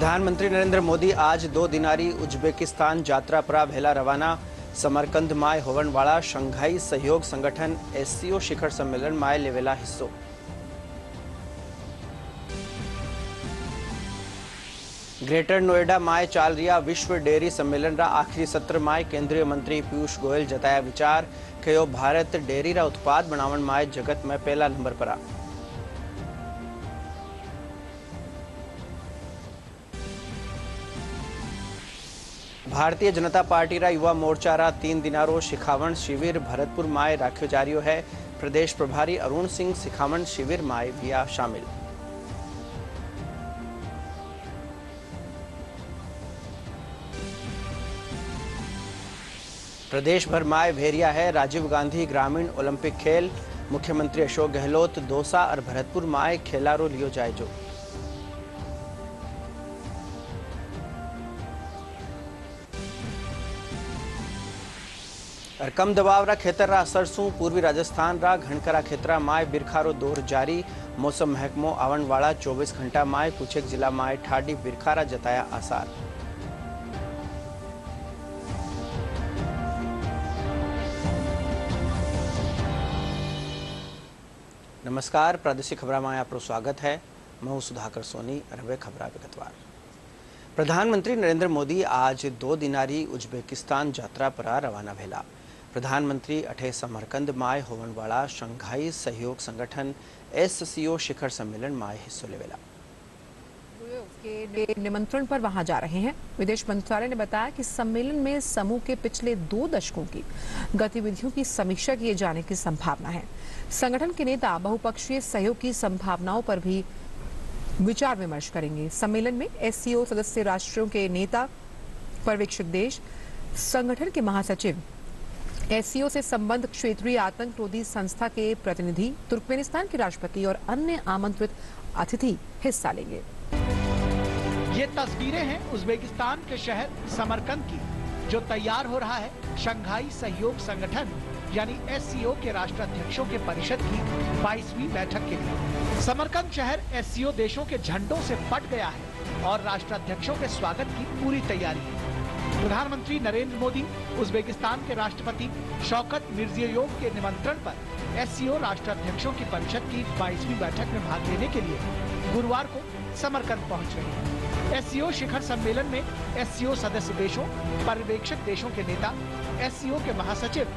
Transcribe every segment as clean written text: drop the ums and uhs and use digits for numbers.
प्रधानमंत्री नरेंद्र मोदी आज 2 दिनारी उज्बेकिस्तान यात्रा पर भेला रवाना। समरकंद में होवन वाला शंघाई सहयोग संगठन SCO शिखर सम्मेलन में लेवेला हिस्सो। ग्रेटर नोएडा में चाल रहा विश्व डेयरी सम्मेलन रा आखिरी सत्र में केंद्रीय मंत्री पीयूष गोयल जताया विचार। कहो भारत डेयरी रा उत्पाद बनावन में जगत में पहला नंबर पर आ। भारतीय जनता पार्टी रा युवा मोर्चा रा 3 दिनारो शिखावण शिविर भरतपुर में राख्यो जा रह्यो है। प्रदेश प्रभारी अरुण सिंह शिखावण शिविर में विया शामिल। प्रदेश भर में भेरिया है राजीव गांधी ग्रामीण ओलंपिक खेल। मुख्यमंत्री अशोक गहलोत दौसा और भरतपुर में खेलारो लियो जायजो। और कम दबाव रा खेतर रा असर सु पूर्वी राजस्थान रा घणकरा खेतरा में बिरखारो दौर जारी। मौसम महकमो आवन वाला 24 घंटा में कुछ एक जिला में ठाडी बिरखारा जताया आसार। नमस्कार, प्रादेशिक खबरा में आपको स्वागत है। मैं सुधाकर सोनी और हवे खबरा विगतवार। प्रधानमंत्री नरेंद्र मोदी आज 2 दिनारी उज्बेकिस्तान यात्रा पर रवाना भेला। प्रधानमंत्री अठे समरकंद में होवन वाला शंघाई सहयोग संगठन SCO शिखर सम्मेलन में हिस्सो लेवेला। के निमंत्रण पर वहां जा रहे हैं। विदेश मंत्रालय ने बताया कि सम्मेलन में समूह के पिछले 2 दशकों की गतिविधियों की समीक्षा किए जाने की संभावना है। संगठन के नेता बहुपक्षीय सहयोग की संभावनाओं पर भी विचार विमर्श करेंगे। सम्मेलन में SCO सदस्य राष्ट्रों के नेता, पर्यवेक्षक देश, संगठन के महासचिव, SCO से संबंध क्षेत्रीय आतंकरोधी संस्था के प्रतिनिधि, तुर्कमेनिस्तान के राष्ट्रपति और अन्य आमंत्रित अतिथि हिस्सा लेंगे। ये तस्वीरें हैं उज्बेकिस्तान के शहर समरकंद की, जो तैयार हो रहा है शंघाई सहयोग संगठन यानी SCO के राष्ट्राध्यक्षों के परिषद की 22वीं बैठक के लिए। समरकंद शहर SCO देशों के झंडों से पट गया है और राष्ट्राध्यक्षों के स्वागत की पूरी तैयारी है। प्रधानमंत्री नरेंद्र मोदी उज्बेकिस्तान के राष्ट्रपति शौकत मिर्जियोयेव के निमंत्रण पर SCO राष्ट्राध्यक्षों की परिषद की 22वीं बैठक में भाग लेने के लिए गुरुवार को समरकंद पहुंच रहे हैं। SCO शिखर सम्मेलन में SCO सदस्य देशों, पर्यवेक्षक देशों के नेता, SCO के महासचिव,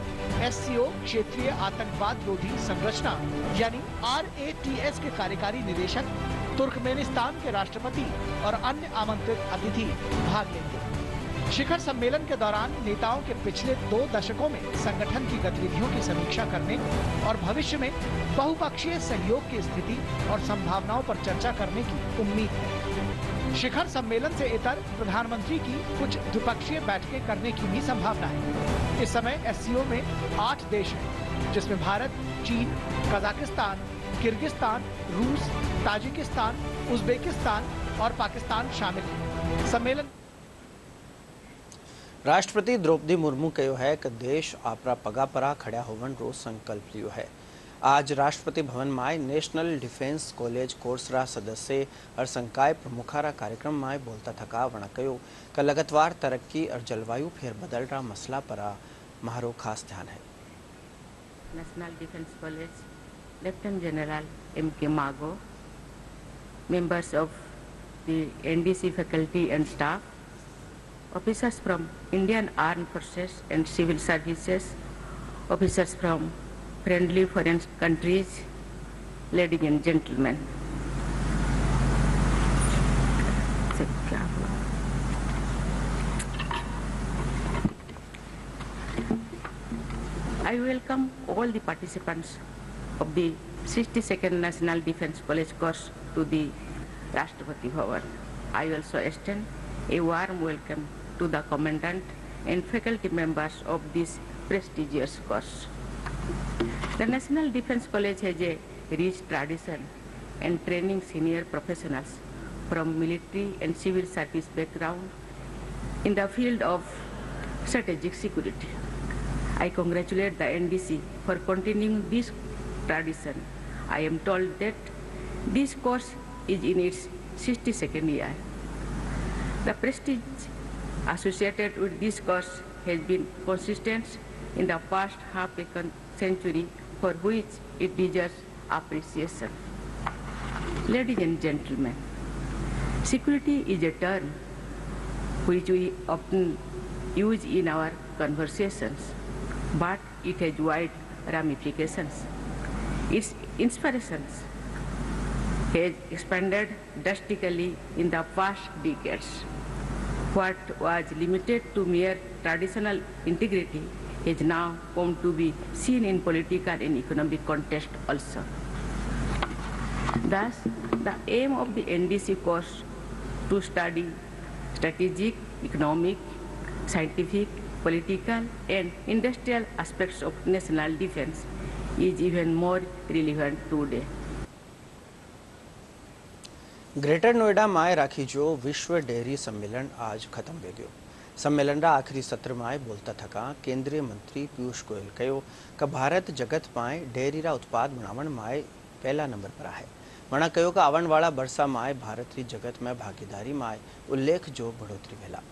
SCO क्षेत्रीय आतंकवाद रोधी संरचना यानी RATS के कार्यकारी निदेशक, तुर्कमेनिस्तान के राष्ट्रपति और अन्य आमंत्रित अतिथि भाग लेंगे। शिखर सम्मेलन के दौरान नेताओं के पिछले 2 दशकों में संगठन की गतिविधियों की समीक्षा करने और भविष्य में बहुपक्षीय सहयोग की स्थिति और संभावनाओं पर चर्चा करने की उम्मीद है। शिखर सम्मेलन से इतर प्रधानमंत्री की कुछ द्विपक्षीय बैठकें करने की भी संभावना है। इस समय SCO में 8 देश हैं, जिसमें भारत, चीन, कजाकिस्तान, किर्गिस्तान, रूस, ताजिकिस्तान, उज्बेकिस्तान और पाकिस्तान शामिल हैं। सम्मेलन राष्ट्रपति द्रौपदी मुर्मू कहो है कि देश आपरा पगा परा खड़ा होवन रो संकल्प लियो है। आज राष्ट्रपति भवन में नेशनल डिफेंस कॉलेज कोर्स रा सदस्य और संकाय प्रमुखारा कार्यक्रम में बोलता थका वण कहो कि लगातार तरक्की और जलवायु फेर बदल रा मसला पर मारो खास ध्यान है। National defence college lieutenant general M.K. Mago, members of the NDC faculty and staff, officers from Indian Armed Forces and Civil Services, officers from friendly foreign countries, ladies and gentlemen. I welcome all the participants of the 62nd National Defence College course to the Rashtrapati Bhavan. I also extend a warm welcome to the Commandant and faculty members of this prestigious course. The National Defence College has a rich tradition and training senior professionals from military and civil service background in the field of strategic security. I congratulate the NDC for continuing this tradition. I am told that this course is in its 62nd year. The prestige associated with this course has been consistent in the past half a century, for which it deserves appreciation. Ladies and gentlemen, security is a term which we often use in our conversations, but it has wide ramifications. Its inspirations has expanded drastically in the past decades. What was limited to mere traditional integrity is now come to be seen in political and economic context also. Thus, the aim of the NDC course to study strategic, economic, scientific, political, and industrial aspects of national defense is even more relevant today. Greater Noida में राखी जो विश्व dairy सम्मेलन आज खत्म हो गयो। सम्मेलन रा आखिरी सत्र में बोलता थका केंद्रीय मंत्री पीयूष गोयल कहो कि भारत जगत में डेयरी रा उत्पाद बनावन में पहला नंबर पर है। वणा कहो कि आवन वाला बरसा में भारत री जगत में भागीदारी में उल्लेख जो बढ़ोतरी भेला।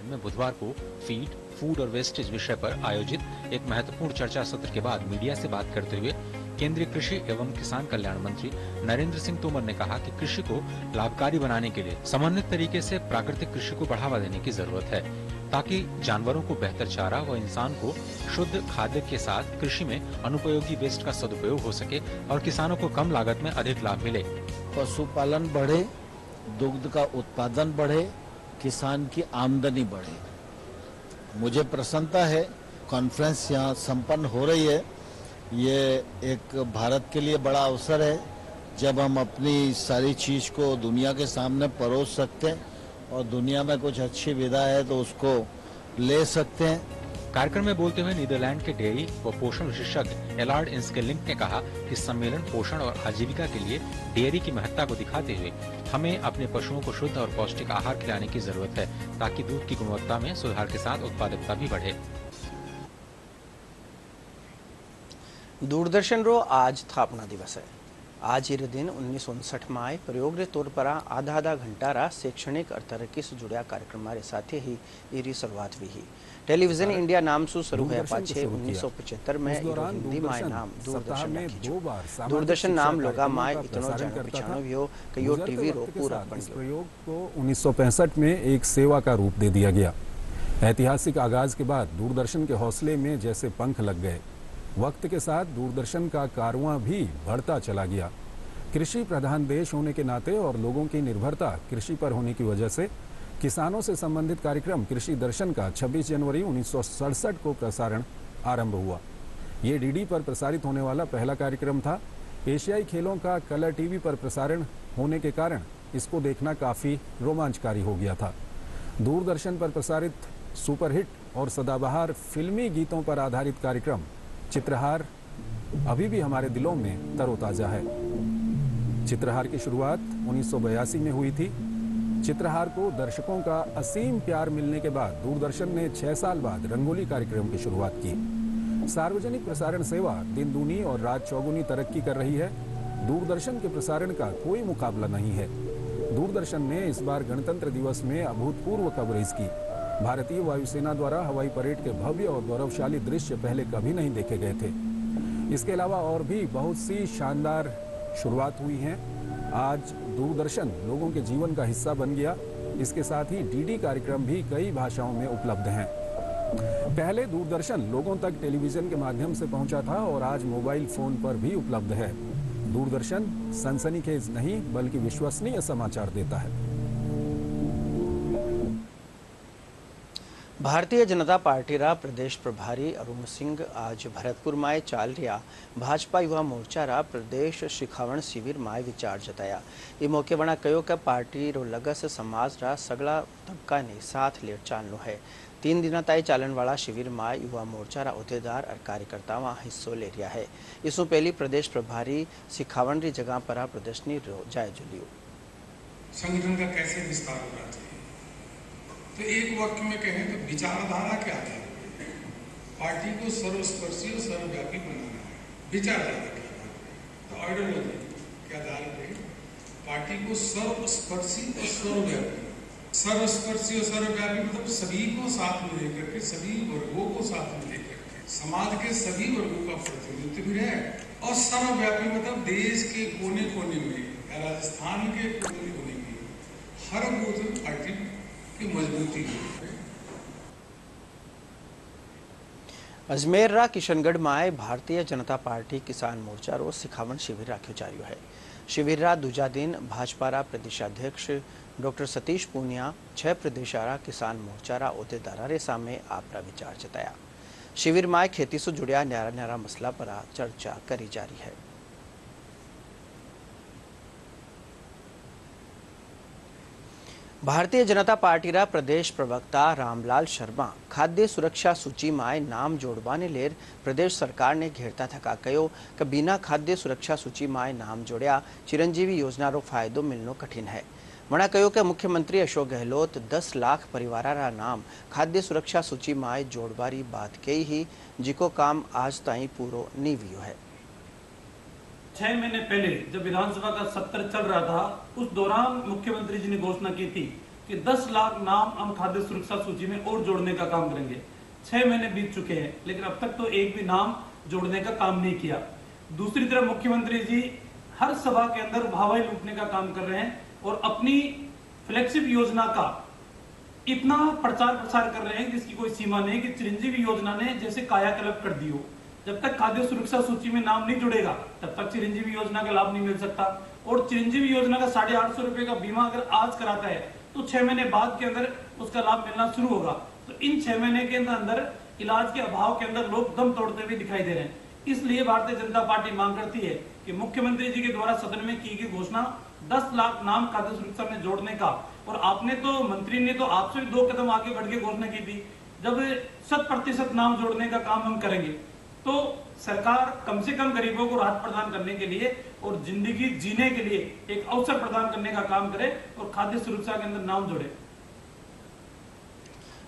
में बुधवार को फीड, फूड और वेस्टेज विषय पर आयोजित एक महत्वपूर्ण चर्चा सत्र के बाद मीडिया से बात करते हुए केंद्रीय कृषि एवं किसान कल्याण मंत्री नरेंद्र सिंह तोमर ने कहा कि कृषि को लाभकारी बनाने के लिए समन्वित तरीके से प्राकृतिक कृषि को बढ़ावा देने की जरूरत है, ताकि जानवरों को बेहतर चारा व इंसान को शुद्ध खाद्य के साथ कृषि में अनुपयोगी वेस्ट का सदुपयोग हो सके और किसानों को कम लागत में अधिक लाभ मिले। पशुपालन बढ़े, दुग्ध का उत्पादन बढ़े, किसान की आमदनी बढ़े। मुझे प्रसन्नता है कॉन्फ्रेंस यहाँ संपन्न हो रही है। ये एक भारत के लिए बड़ा अवसर है जब हम अपनी सारी चीज को दुनिया के सामने परोस सकते हैं और दुनिया में कुछ अच्छी विधा है तो उसको ले सकते हैं। कार्यक्रम में बोलते हुए नीदरलैंड के डेयरी व पोषण विशेषज्ञ एलार्ड इंस्केलिंग ने कहा कि सम्मेलन पोषण और आजीविका के लिए डेयरी की महत्ता को दिखाते हुए हमें अपने पशुओं को शुद्ध और पौष्टिक आहार खिलाने की जरूरत है, ताकि दूध की गुणवत्ता में सुधार के साथ उत्पादकता भी बढ़े। दूरदर्शन रो आज स्थापना दिवस है। आज ये दिन 1959 में प्रयोग रे तौर पर आधा घंटा रा शैक्षणिक और तरक्की से जुड़ा कार्यक्रम रे साथ ही इरी शुरुआत हुई। टेलीविजन इंडिया नाम से शुरू हुआ पाछे 1975 में हिंदी में नाम दूरदर्शन रखी। दूरदर्शन नाम लोगा में इतनो जानो पहचानो भी हो कि यो टीवी रो पूरा बन गयो। प्रयोग को 1965 में एक सेवा का रूप दे दिया गया। ऐतिहासिक आगाज के बाद दूरदर्शन के हौसले में जैसे पंख लग गए। वक्त के साथ दूरदर्शन का कारवां भी बढ़ता चला गया। कृषि प्रधान देश होने के नाते और लोगों की निर्भरता कृषि पर होने की वजह से किसानों से संबंधित कार्यक्रम कृषि दर्शन का 26 जनवरी 1967 को प्रसारण आरंभ हुआ। ये डीडी पर प्रसारित होने वाला पहला कार्यक्रम था। एशियाई खेलों का कलर टीवी पर प्रसारण होने के कारण इसको देखना काफी रोमांचकारी हो गया था। दूरदर्शन पर प्रसारित सुपरहिट और सदाबहार फिल्मी गीतों पर आधारित कार्यक्रम चित्रहार अभी भी हमारे दिलों में तरोताजा है। चित्रहार की शुरुआत 1982 में हुई थी। चित्रहार को दर्शकों का असीम प्यार मिलने के बाद दूरदर्शन ने 6 साल बाद रंगोली कार्यक्रम की शुरुआत की। सार्वजनिक प्रसारण सेवा दिन दूनी और रात चौगुनी तरक्की कर रही है। दूरदर्शन के प्रसारण का कोई मुकाबला नहीं है। दूरदर्शन ने इस बार गणतंत्र दिवस में अभूतपूर्व कवरेज की। भारतीय वायुसेना द्वारा हवाई परेड के भव्य और गौरवशाली दृश्य पहले कभी नहीं देखे गए थे। इसके अलावा और भी बहुत सी शानदार शुरुआत हुई हैं। आज दूरदर्शन लोगों के जीवन का हिस्सा बन गया। इसके साथ ही डीडी कार्यक्रम भी कई भाषाओं में उपलब्ध हैं। पहले दूरदर्शन लोगों तक टेलीविजन के माध्यम से पहुंचा था और आज मोबाइल फोन पर भी उपलब्ध है। दूरदर्शन सनसनीखेज नहीं बल्कि विश्वसनीय समाचार देता है। भारतीय जनता पार्टी रा प्रदेश प्रभारी अरुण सिंह आज भरतपुर में चाल रहा भाजपा युवा मोर्चा रा प्रदेश शिखावण शिविर में विचार जताया। ये मौके वणा कहो कि पार्टी रो लगस समाज रा सगला तबका ने साथ ले चालनो है। 3 दिन ताई चालन वाला शिविर में युवा मोर्चा रा अहदेदार और कार्यकर्ता हिस्सों ले रहा है। इसु पहली प्रदेश प्रभारी शिखावण री जगह पर प्रदर्शनी जायजो लियो। संगठन का कैसे विस्तार होना चाहिए, तो एक वाक्य में कहें तो विचारधारा क्या है, पार्टी को सर्वस्पर्शी और सर्वव्यापी बनाना है। विचारधारा क्या है, तो आइडियोलॉजी क्या धारा है, पार्टी को सर्वस्पर्शी और सर्वव्यापी सर्वस्पर्शी और सर्वव्यापी मतलब सभी को साथ में लेकर के, सभी वर्गों को साथ में लेकर के, समाज के सभी वर्गों का प्रतिनिधित्व भी है। और सर्वव्यापी मतलब देश के कोने कोने में या राजस्थान के कोने कोने में हर बूथ में पार्टी की मजबूती है। अजमेर रा किशनगढ़ में भारतीय जनता पार्टी किसान मोर्चा रो सिखावण शिविर राख्यो जा रह्यो है। शिविर रा दूजा दिन भाजपा रा प्रदेशाध्यक्ष डॉक्टर सतीश पूनिया 6 प्रदेशारा किसान मोर्चा रा ओहदेदारा रे सामे आपरा विचार जताया। शिविर में खेती से जुड़िया न्यारा न्यारा मसला पर चर्चा करी जा रही है। भारतीय जनता पार्टी रा प्रदेश प्रवक्ता रामलाल शर्मा खाद्य सुरक्षा सूची में नाम जोड़वाने लेर प्रदेश सरकार ने घेरता थका कहो कि बिना खाद्य सुरक्षा सूची में नाम जोड़या चिरंजीवी योजना रो फायदो मिलनो कठिन है। वणा कहो कि मुख्यमंत्री अशोक गहलोत 10 लाख परिवारा नाम खाद्य सुरक्षा सूची में जोड़वारी बात कही ही जिको काम आज ताई पूरो नहीं हुयो है। 6 महीने पहले जब विधानसभा का सत्र चल रहा था उस दौरान मुख्यमंत्री जी ने घोषणा की थी कि 10 लाख नाम हम खाद्य सुरक्षा सूची में और जोड़ने का काम करेंगे। 6 महीने बीत चुके हैं लेकिन अब तक तो एक भी नाम जोड़ने का काम नहीं किया। दूसरी तरफ मुख्यमंत्री जी हर सभा के अंदर हवाई लूटने का काम कर रहे हैं और अपनी फ्लैगशिप योजना का इतना प्रचार प्रसार कर रहे हैं जिसकी कोई सीमा नहीं कि चिरंजीवी योजना ने जैसे कायाकल्प कर दी हो। जब तक खाद्य सुरक्षा सूची में नाम नहीं जुड़ेगा तब तक चिरंजीवी योजना का लाभ नहीं मिल सकता। और चिरंजीवी योजना का 850 रुपए का बीमा अगर आज कराता है तो 6 महीने बाद के अंदर उसका लाभ मिलना शुरू होगा। तो इन 6 महीने के अंदर इलाज के अभाव के अंदर लोग दम तोड़ते हुए दिखाई दे रहे हैं। इसलिए भारतीय जनता पार्टी मांग करती है कि मुख्यमंत्री जी के द्वारा सदन में की गई घोषणा 10 लाख नाम खाद्य सुरक्षा में जोड़ने का, और आपने तो मंत्री ने तो आपसे 2 कदम आगे बढ़ के घोषणा की थी जब 100% नाम जोड़ने का काम हम करेंगे तो सरकार कम से कम गरीबों को राहत प्रदान करने के लिए और जिंदगी जीने के लिए एक अवसर प्रदान करने का काम करे और खाद्य सुरक्षा के अंदर नाम जोड़े।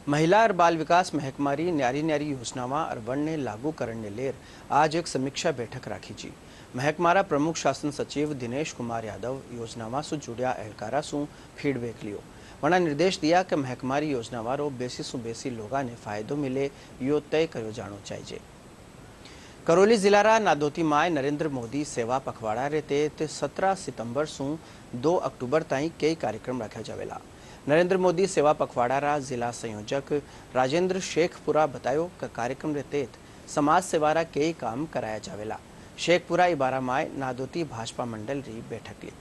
महिला और बाल विकास महकमारी न्यारी न्यारी योजनावां अरवण ने लागू करने लेर आज एक समीक्षा बैठक राखी जी। महकमारा प्रमुख शासन सचिव दिनेश कुमार यादव योजनावां से जुड़िया एहलकारा सु फीडबैक लियो। वना निर्देश दिया कि महकमारी योजनावारो बेसी सु बेसी लोगा ने फायदो मिले यो तय करो जानो चाहिए। करौली जिला रा नादोती माय नरेंद्र मोदी सेवा पखवाड़ा रे तेत 17 सितंबर सु 2 अक्टूबर ताई कई कार्यक्रम रखा जावेला। नरेंद्र मोदी सेवा पखवाड़ा रा जिला संयोजक राजेंद्र शेखपुरा बतायो कि कार्यक्रम रे तेत समाज सेवा रा कई काम कराया जावेला। शेखपुरा इबारा माय नादोती भाजपा मंडल री बैठक ली।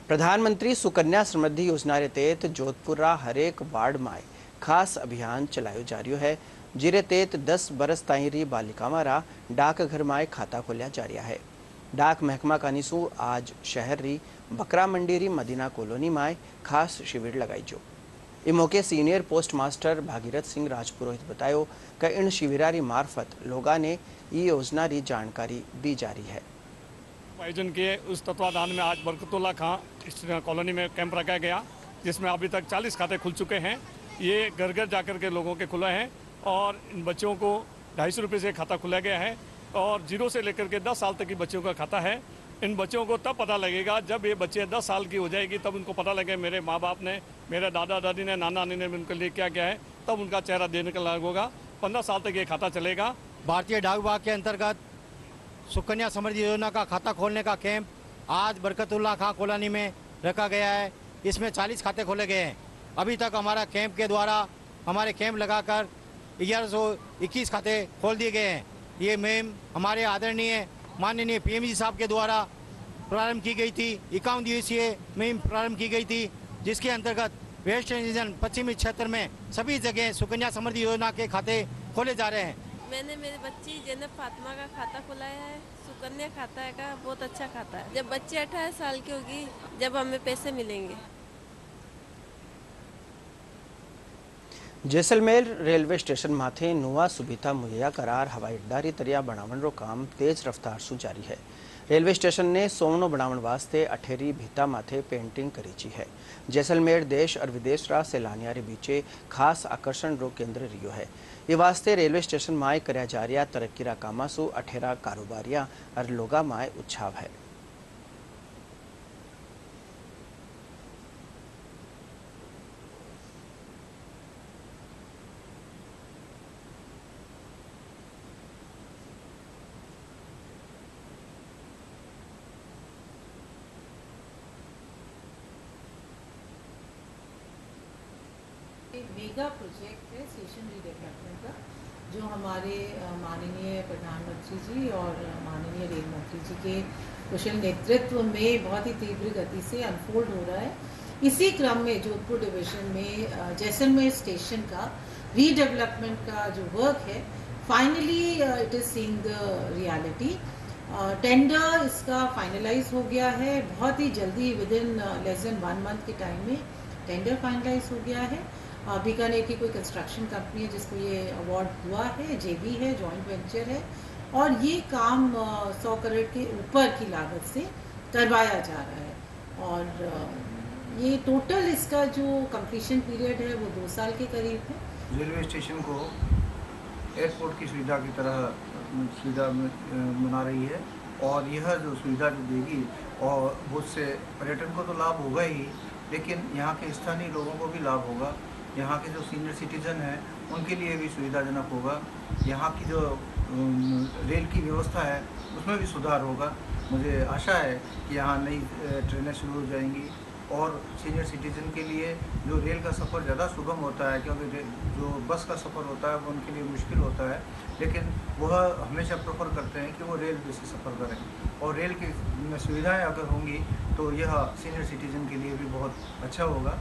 प्रधानमंत्री सुकन्या समृद्धि योजना रे तेत जोधपुर रा हरेक वार्ड माय खास अभियान चलायो जा रह्यो है जिरे तेत 10 बरस ताई री बालिकावां रा डाकघर माय खाता खोलिया जा रहा है। डाक महकमा कानीसू आज शहर री बकरा मंडी री मदीना कॉलोनी माय खास शिविर लगाई जो। इ मौके senior post master Bhagirath Singh Rajpurohit बतायो कि इन शिविरा री मार्फत लोगा ने ये योजना री जानकारी दी जा रही है। आयोजन के उस तत्वाधान में आज बरकतुल्ला खां इस कॉलोनी में कैंप रखा गया जिसमें अभी तक 40 खाते खुल चुके हैं। ये घर घर जाकर के लोगों के खुले हैं और इन बच्चों को 250 रुपये से खाता खुला गया है और 0 से लेकर के 10 साल तक की बच्चों का खाता है। इन बच्चों को तब पता लगेगा जब ये बच्चे 10 साल की हो जाएगी तब उनको पता लगे मेरे माँ बाप ने, मेरे दादा दादी ने, नाना नानी ने उनके लिए क्या क्या है, तब उनका चेहरा देने का लायक होगा। 15 साल तक ये खाता चलेगा। भारतीय डाक विभाग के अंतर्गत सुकन्या समृद्धि योजना का खाता खोलने का कैंप आज बरकतुल्ला खां कॉलोनी में रखा गया है। इसमें 40 खाते खोले गए हैं। अभी तक हमारा कैंप के द्वारा हमारे कैंप लगाकर 1121 खाते खोल दिए गए हैं। ये मुहिम हमारे आदरणीय माननीय पीएम जी साहब के द्वारा प्रारंभ की गई थी। 51 दिवसीय मुहिम प्रारंभ की गई थी जिसके अंतर्गत वेस्टर्न रीजन पश्चिमी क्षेत्र में सभी जगह सुकन्या समृद्धि योजना के खाते खोले जा रहे हैं। मैंने मेरे बच्ची जैनब फातिमा का खाता खुलाया है। सुकन्या खाता है का बहुत अच्छा खाता है। जब बच्ची 18 साल की होगी जब हमें पैसे मिलेंगे। जैसलमेर रेलवे स्टेशन माथे नवा सुविधा मुहैया करार हवाई अड्डा री तरिया बनावण रो काम तेज रफ्तार सु जारी है। रेलवे स्टेशन ने सोमनो बनावण वास्ते 18 भीता माथे पेंटिंग करी है। जैसलमेर देश और विदेश रा सैलानिया रे बीचे खास आकर्षण रो केंद्र रियो है। ये वास्ते रेलवे स्टेशन माय कर्या जा रहा तरक्की रा कामा सु 18 कारोबारिया और लोगा माय उत्साह है। मेगा प्रोजेक्ट है स्टेशन रीडेवलपमेंट का, जो हमारे माननीय प्रधानमंत्री जी और माननीय रेल मंत्री जी के कुशल नेतृत्व में बहुत ही तीव्र गति से अनफोल्ड हो रहा है। इसी क्रम में जोधपुर डिवीजन में जैसलमेर स्टेशन का रीडेवलपमेंट का जो वर्क है, finally it is seeing the reality. Tender इसका फाइनलाइज हो गया है, बहुत ही जल्दी with in less than 1 month के टाइम में टेंडर फाइनलाइज हो गया है। बीकानेर की कोई कंस्ट्रक्शन कंपनी है जिसको ये अवार्ड हुआ है, जेबी है, जॉइंट वेंचर है, और ये काम 100 करोड़ के ऊपर की लागत से करवाया जा रहा है। और ये टोटल इसका जो कंप्लीशन पीरियड है वो 2 साल के करीब है। रेलवे स्टेशन को एयरपोर्ट की सुविधा की तरह सुविधा बना रही है, और यह जो सुविधा जो देगी, और बहुत से पर्यटन को तो लाभ होगा ही, लेकिन यहाँ के स्थानीय लोगों को भी लाभ होगा। यहाँ के जो सीनियर सिटीजन हैं उनके लिए भी सुविधाजनक होगा। यहाँ की जो रेल की व्यवस्था है उसमें भी सुधार होगा। मुझे आशा है कि यहाँ नई ट्रेनें शुरू हो जाएंगी, और सीनियर सिटीजन के लिए जो रेल का सफ़र ज़्यादा सुगम होता है, क्योंकि जो बस का सफ़र होता है वो उनके लिए मुश्किल होता है, लेकिन वह हमेशा प्रेफर करते हैं कि वो रेल से सफ़र करें। और रेल की सुविधाएं अगर होंगी तो यह सीनियर सिटीजन के लिए भी बहुत अच्छा होगा।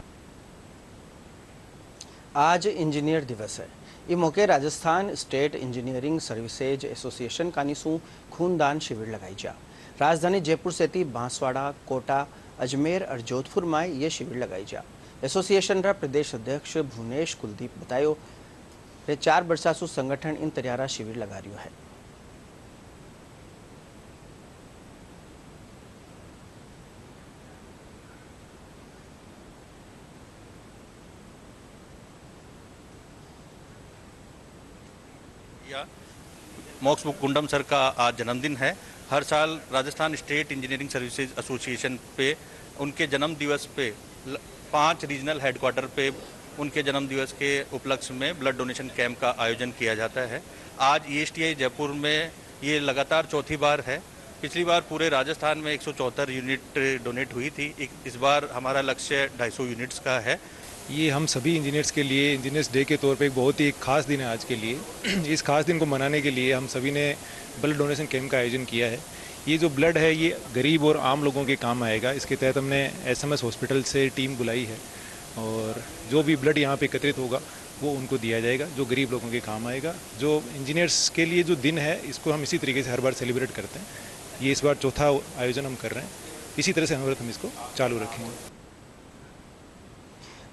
आज इंजीनियर दिवस है। इस मौके Rajasthan state engineering services association कानीसू खूनदान शिविर लगाई जा। राजधानी जयपुर सहित बांसवाड़ा, कोटा, अजमेर और जोधपुर में ये शिविर लगाई जा। एसोसिएशन रा प्रदेश अध्यक्ष भुवनेश कुलदीप बतायो रे 4 वर्षासु संगठन इन तरियारा शिविर लगा रह्यो है। मोक्ष कुंडम सर का आज जन्मदिन है। हर साल Rajasthan state engineering services association पे उनके जन्म दिवस पे 5 रीजनल हेडक्वार्टर पे उनके जन्म दिवस के उपलक्ष्य में ब्लड डोनेशन कैंप का आयोजन किया जाता है। आज ईएसटीआई जयपुर में ये लगातार चौथी बार है। पिछली बार पूरे राजस्थान में 174 यूनिट डोनेट हुई थी। इस बार हमारा लक्ष्य 250 यूनिट्स का है। ये हम सभी इंजीनियर्स के लिए इंजीनियर्स डे के तौर पे एक बहुत ही खास दिन है आज के लिए। इस खास दिन को मनाने के लिए हम सभी ने ब्लड डोनेशन कैंप का आयोजन किया है। ये जो ब्लड है ये गरीब और आम लोगों के काम आएगा। इसके तहत हमने एसएमएस हॉस्पिटल से टीम बुलाई है, और जो भी ब्लड यहाँ पे एकत्रित होगा वो उनको दिया जाएगा, जो गरीब लोगों के काम आएगा। जो इंजीनियर्स के लिए जो दिन है इसको हम इसी तरीके से हर बार सेलिब्रेट करते हैं। ये इस बार चौथा आयोजन हम कर रहे हैं। इसी तरह से हम इसको चालू रखेंगे।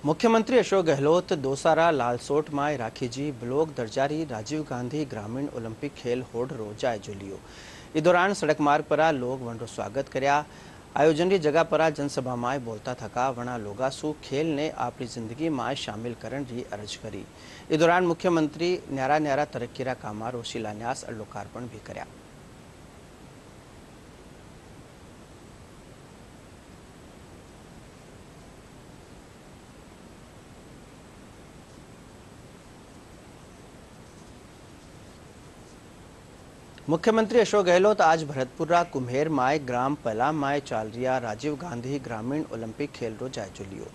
मुख्यमंत्री अशोक गहलोत दोसारा लालसोट में राखीजी ब्लॉक दर्जारी राजीव गांधी ग्रामीण ओलंपिक खेल होड़ रो जायजो लियो। इस दौरान सड़क मार्ग पर लोग वनरो स्वागत कर्या। आयोजन की जगह पर जनसभा में बोलता थका वना लोगासु खेल ने अपनी जिंदगी में शामिल करने की अर्ज करी। इस दौरान मुख्यमंत्री न्यारा न्यारा तरक्कीरा कामारो शिलान्यास और लोकार्पण भी कर्या। मुख्यमंत्री अशोक गहलोत आज भरतपुरा कुम्हेर माय ग्राम पला माय चाल रिया राजीव गांधी ग्रामीण ओलंपिक खेल रो जायजो लियो।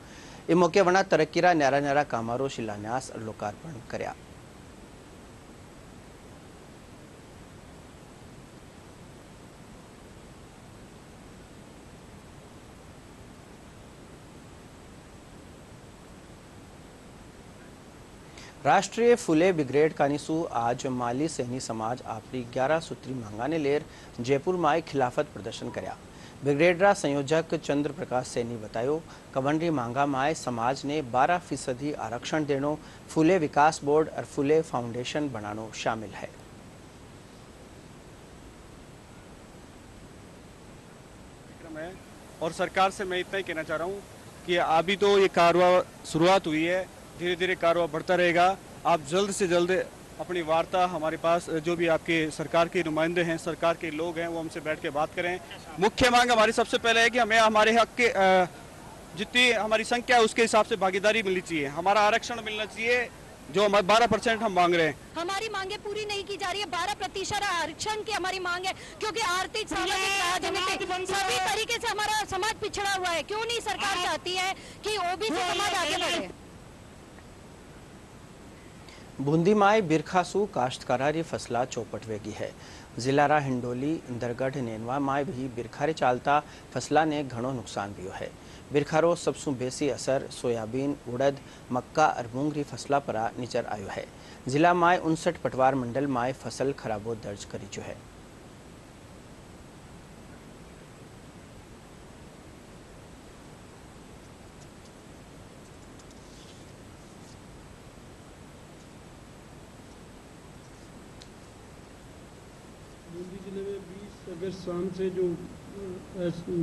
इस मौके वना तरक्कीरा न्यारा न्यारा कामारो शिलान्यास और लोकार्पण कर्या। राष्ट्रीय फुले ब्रिगेड कानीसू आज माली सैनी समाज अपनी 11 सूत्री मांगा ने लेर जयपुर में खिलाफत प्रदर्शन कर्या। ब्रिगेड रा संयोजक चंद्र प्रकाश सैनी बतायो कवनरी मांगा में समाज ने 12% आरक्षण देनो, फुले विकास बोर्ड और फुले फाउंडेशन बनानो शामिल है। और सरकार से मैं इतना ही कहना चाह रहा हूँ कि अभी तो ये कारवां शुरुआत हुई है, धीरे धीरे कारवां बढ़ता रहेगा। आप जल्द से जल्द अपनी वार्ता हमारे पास जो भी आपके सरकार के नुमाइंदे हैं, सरकार के लोग हैं, वो हमसे बैठ के बात करें। मुख्य मांग हमारी सबसे पहले है कि हमें हमारे हक के जितनी हमारी संख्या है उसके हिसाब से भागीदारी मिलनी चाहिए। हमारा आरक्षण मिलना चाहिए जो 12% हम मांग रहे हैं। हमारी मांगे पूरी नहीं की जा रही है। 12% आरक्षण की हमारी मांग है, क्योंकि आर्थिक सामाजिक राजनीतिक सभी तरीके से हमारा समाज पिछड़ा हुआ है। क्यों नहीं सरकार चाहती है कि ओबीसी समाज आगे बढ़े। बूंदी माय बिरखासु काश्तकारारी फसला चौपट वेगी है। जिलारा हिंडोली इंदरगढ़ नेनवा माय भी बिरखारे चालता फसला ने घणो नुकसान भी है। बिरखारो सबसु बेसी असर सोयाबीन उड़द मक्का और मूंगरी फसला पर नजर आयो है। जिला माय 59 पटवार मंडल माय फसल खराबो दर्ज करी जो है। बूंदी जिले में 20 अगस्त शाम से जो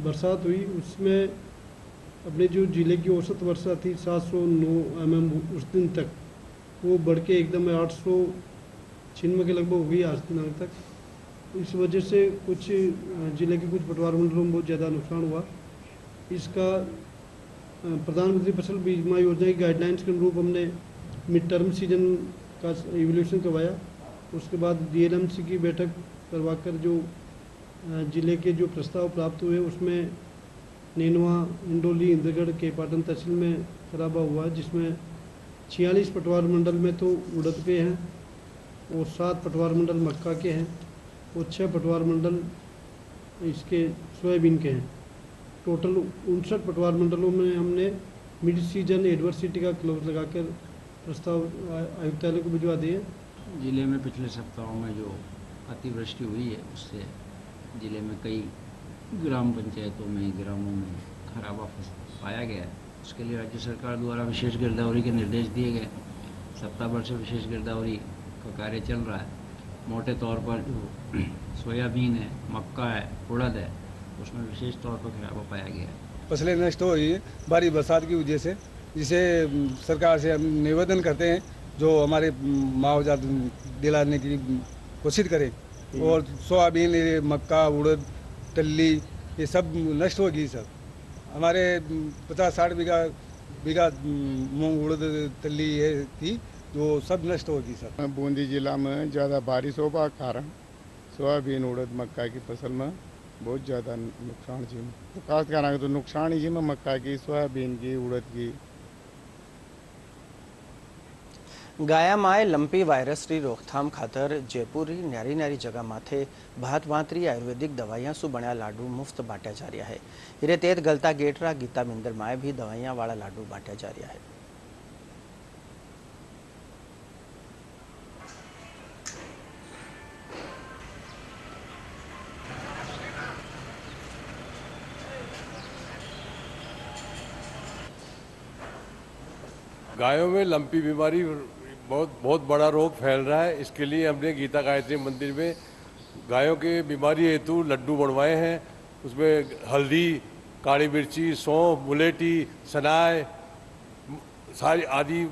बरसात हुई उसमें अपने जो जिले की औसत वर्षा थी 709 mm उस दिन तक, वो बढ़ के एकदम 896 के लगभग हो गई आज दिनांक तक। इस वजह से कुछ जिले के कुछ पटवार मंडलों में बहुत ज़्यादा नुकसान हुआ। इसका प्रधानमंत्री फसल बीमा योजना की गाइडलाइंस के अनुरूप हमने मिड टर्म सीजन का इवैल्यूएशन करवाया। उसके बाद DLMC की बैठक करवाकर जो जिले के जो प्रस्ताव प्राप्त हुए उसमें नेनवा हिंडोली इंदरगढ़ के पाटन तहसील में खराबा हुआ, जिसमें 46 पटवार मंडल में तो उड़द के हैं और 7 पटवार मंडल मक्का के हैं और 6 पटवार मंडल इसके सोयाबीन के हैं। टोटल 59 पटवार मंडलों में हमने मिड सीजन एडवर्सिटी का क्लोज लगाकर प्रस्ताव आयुक्तालय को भिजवा दिए। जिले में पिछले सप्ताहों में जो अतिवृष्टि हुई है उससे जिले में कई ग्राम पंचायतों में ग्रामों में खराबा पाया गया है। उसके लिए राज्य सरकार द्वारा विशेष गिरदावरी के निर्देश दिए गए। सप्ताह भर से विशेष गिरदावरी का कार्य चल रहा है। मोटे तौर पर जो सोयाबीन है, मक्का है, उड़द है, उसमें विशेष तौर पर खराबा पाया गया है। फसलें नष्ट हो रही है भारी बरसात की वजह से, जिसे सरकार से हम निवेदन करते हैं जो हमारे मुआवजा दिलाने की कोशिश करें। और सोयाबीन, मक्का, उड़द, तल्ली ये सब नष्ट होगी। सब हमारे 50-60 बीघा मूंग, उड़द, तल्ली ये थी जो सब नष्ट होगी। सर बूंदी जिला में ज़्यादा बारिश होने के कारण सोयाबीन, उड़द, मक्का की फसल में बहुत ज़्यादा नुकसान जी। तो खास करा तो नुकसान ही जी में मक्का की, सोयाबीन की, उड़द की। गाया माय लंपी वायरस री रोकथाम खातर जयपुर री न्यारी न्यारी जगह माथे भात भांतरी आयुर्वेदिक दवाइयां सु बण्या लाडू मुफ्त बांटा जा रहा है। हिरे तेत गलता गेटरा गीता मिंदर माय भी दवाइयां वाला लाडू बांटा जा रहा है। गायों में लंपी बीमारी बहुत बड़ा रोग फैल रहा है। इसके लिए हमने गीता गायत्री मंदिर में गायों के बीमारी हेतु लड्डू बनवाए हैं। उसमें हल्दी, काली मिर्ची, सौंफ, मुलेठी, सनाय सारी आदि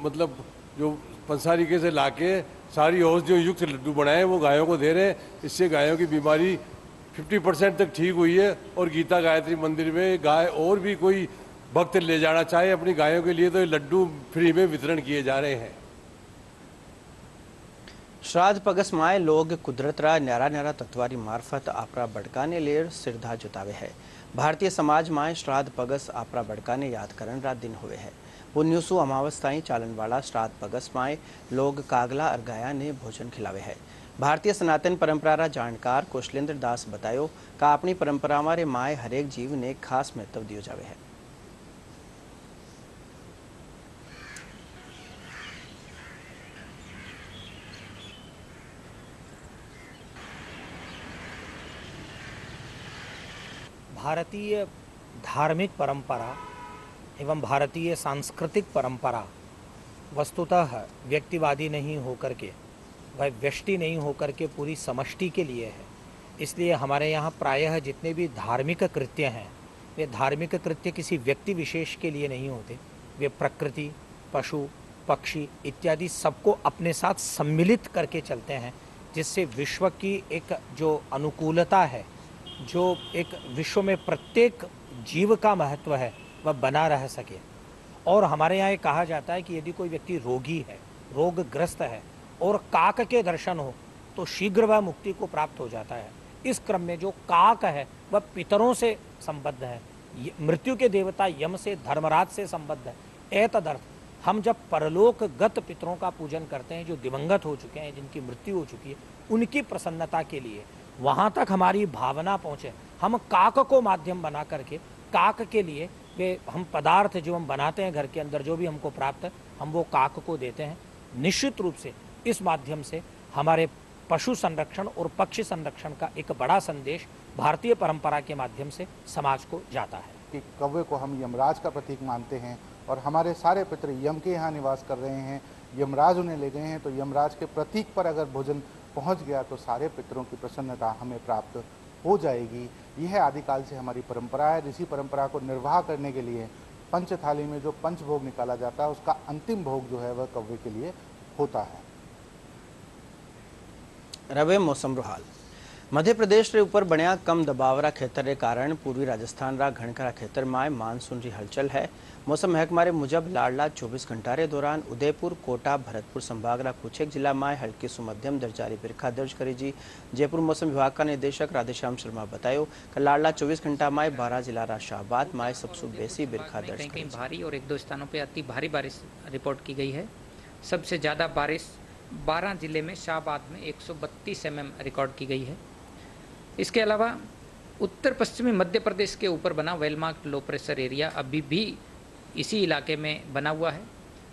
मतलब जो पंसारिके से लाके सारी औषधियों युक्त लड्डू बनाए वो गायों को दे रहे हैं। इससे गायों की बीमारी 50% तक ठीक हुई है। और गीता गायत्री मंदिर में गाय और भी कोई भक्त ले जाना चाहे अपनी गायों के लिए तो ये लड्डू फ्री में वितरण किए जा रहे हैं। श्राद्ध पगस माय लोग कुदरतरा न्यारा न्यारा तत्वारी मार्फत आपरा बड़काने लेर श्रद्धा जुटावे है। भारतीय समाज माय श्राद्ध पगस आपरा बड़काने याद करन रा दिन हुए है। पुण्यसु अमावस ताई चालन वाला श्राद्ध पगस माय लोग कागला और गाया ने भोजन खिलावे है। भारतीय सनातन परंपरा रा जानकार कौशलेंद्र दास बतायो का अपनी परंपरा मारे माय हरेक जीव ने खास महत्व दियो जावे है। भारतीय धार्मिक परंपरा एवं भारतीय सांस्कृतिक परंपरा वस्तुतः व्यक्तिवादी नहीं होकर के, वह व्यष्टि नहीं होकर के पूरी समष्टि के लिए है। इसलिए हमारे यहाँ प्रायः जितने भी धार्मिक कृत्य हैं वे धार्मिक कृत्य किसी व्यक्ति विशेष के लिए नहीं होते। वे प्रकृति, पशु, पक्षी इत्यादि सबको अपने साथ सम्मिलित करके चलते हैं, जिससे विश्व की एक जो अनुकूलता है, जो एक विश्व में प्रत्येक जीव का महत्व है वह बना रह सके। और हमारे यहाँ ये कहा जाता है कि यदि कोई व्यक्ति रोगी है, रोगग्रस्त है और काक के दर्शन हो तो शीघ्र वह मुक्ति को प्राप्त हो जाता है। इस क्रम में जो काक है वह पितरों से संबद्ध है, मृत्यु के देवता यम से, धर्मराज से संबद्ध है। एतदर्थ हम जब परलोकगत पितरों का पूजन करते हैं, जो दिवंगत हो चुके हैं, जिनकी मृत्यु हो चुकी है, उनकी प्रसन्नता के लिए वहाँ तक हमारी भावना पहुँचे, हम काक को माध्यम बना करके काक के लिए वे हम पदार्थ जो हम बनाते हैं घर के अंदर, जो भी हमको प्राप्त है, हम वो काक को देते हैं। निश्चित रूप से इस माध्यम से हमारे पशु संरक्षण और पक्षी संरक्षण का एक बड़ा संदेश भारतीय परंपरा के माध्यम से समाज को जाता है कि कौवे को हम यमराज का प्रतीक मानते हैं और हमारे सारे पितर यम के यहाँ निवास कर रहे हैं, यमराज उन्हें ले गए हैं, तो यमराज के प्रतीक पर अगर भोजन पहुँच गया तो सारे पितरों की प्रसन्नता हमें प्राप्त हो जाएगी। यह आदिकाल से हमारी परंपरा है। इसी परंपरा को निर्वाह करने के लिए पंच थाली में जो पंच भोग निकाला जाता है, उसका अंतिम भोग जो है वह कौवे के लिए होता है। रवे मौसम हाल मध्य प्रदेश रे ऊपर बन्या कम दबावरा खेतर रे कारण पूर्वी राजस्थान रा घणखरा खेतर में मानसून री हलचल है। मौसम महकमा रे मुजब लाडला 24 घंटा रे दौरान उदयपुर, कोटा, भरतपुर संभाग रा कुछ एक जिला में हल्की सु मध्यम दर्जारी बिरखा दर्ज करी जी। जयपुर मौसम विभाग का निदेशक राधेश्याम शर्मा बतायो कि लाडला 24 घंटा में 12 जिला रा शाहबाद में सबसे बेसी बिरखा दर्ज करी। भारी और एक दो स्थानों पर अति भारी बारिश रिपोर्ट की गई है। सबसे ज़्यादा बारिश 12 जिले में शाहबाद में 132 mm रिकॉर्ड की गई है। इसके अलावा उत्तर पश्चिमी मध्य प्रदेश के ऊपर बना वेलमार्क लो प्रेशर एरिया अभी भी इसी इलाके में बना हुआ है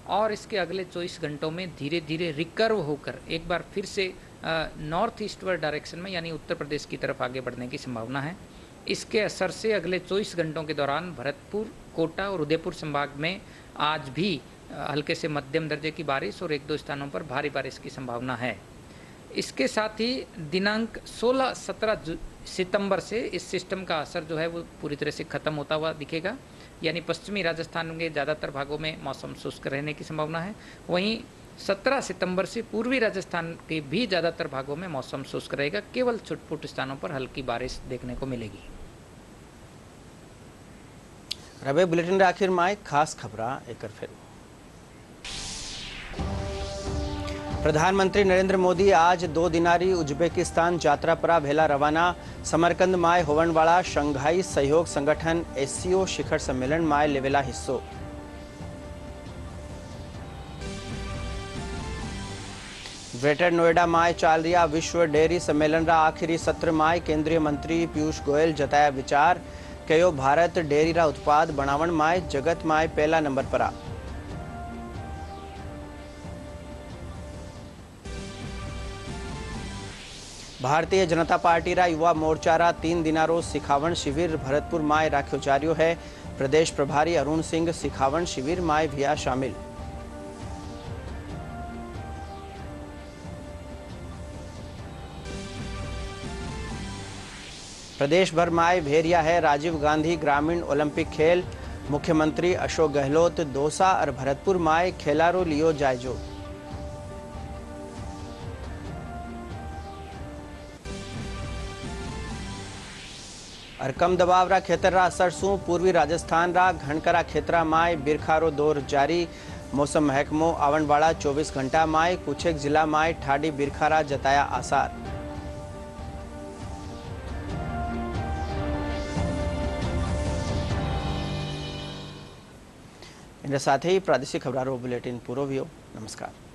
और इसके अगले 24 घंटों में धीरे धीरे रिकर्व होकर एक बार फिर से नॉर्थ ईस्टवर्ड डायरेक्शन में यानी उत्तर प्रदेश की तरफ आगे बढ़ने की संभावना है। इसके असर से अगले 24 घंटों के दौरान भरतपुर, कोटा और उदयपुर संभाग में आज भी हल्के से मध्यम दर्जे की बारिश और एक दो स्थानों पर भारी बारिश की संभावना है। इसके साथ ही दिनांक 16-17 सितंबर से इस सिस्टम का असर जो है वो पूरी तरह से ख़त्म होता हुआ दिखेगा, यानी पश्चिमी राजस्थान के ज़्यादातर भागों में मौसम शुष्क रहने की संभावना है। वहीं 17 सितंबर से पूर्वी राजस्थान के भी ज़्यादातर भागों में मौसम शुष्क रहेगा, केवल छुटपुट स्थानों पर हल्की बारिश देखने को मिलेगी। रवे बुलेटिन रे आखिर में खास खबरा एक फिर प्रधानमंत्री नरेंद्र मोदी आज 2 दिनारी उज्बेकिस्तान यात्रा पर भेला रवाना। समरकंद में होवन वाला शंघाई सहयोग संगठन SCO शिखर सम्मेलन में लेवेला हिस्सो। ग्रेटर नोएडा में चल रहा विश्व डेयरी सम्मेलन रा आखिरी सत्र में केंद्रीय मंत्री पीयूष गोयल जताया विचार, कहो भारत डेयरी रा उत्पाद बनावण में जगत में पहला नंबर पर आ। भारतीय जनता पार्टी रा युवा मोर्चा रा 3 दिनारो सिखावण शिविर भरतपुर में राख्यो जारियो है। प्रदेश प्रभारी अरुण सिंह सिखावण शिविर में भी शामिल। प्रदेश भर में भेरिया है राजीव गांधी ग्रामीण ओलंपिक खेल। मुख्यमंत्री अशोक गहलोत दौसा और भरतपुर में खेलारो लियो जायजो। और कम दबाव रा खेतर रा असर सु पूर्वी राजस्थान रा घणकरा खेतरा में बिरखारो दौर जारी। मौसम महकमो आवन वाला 24 घंटा में कुछ एक जिला में ठाडी बिरखारा जताया आसार। इन साथ ही प्रादेशिक खबरारो बुलेटिन पूरो हुयो। नमस्कार।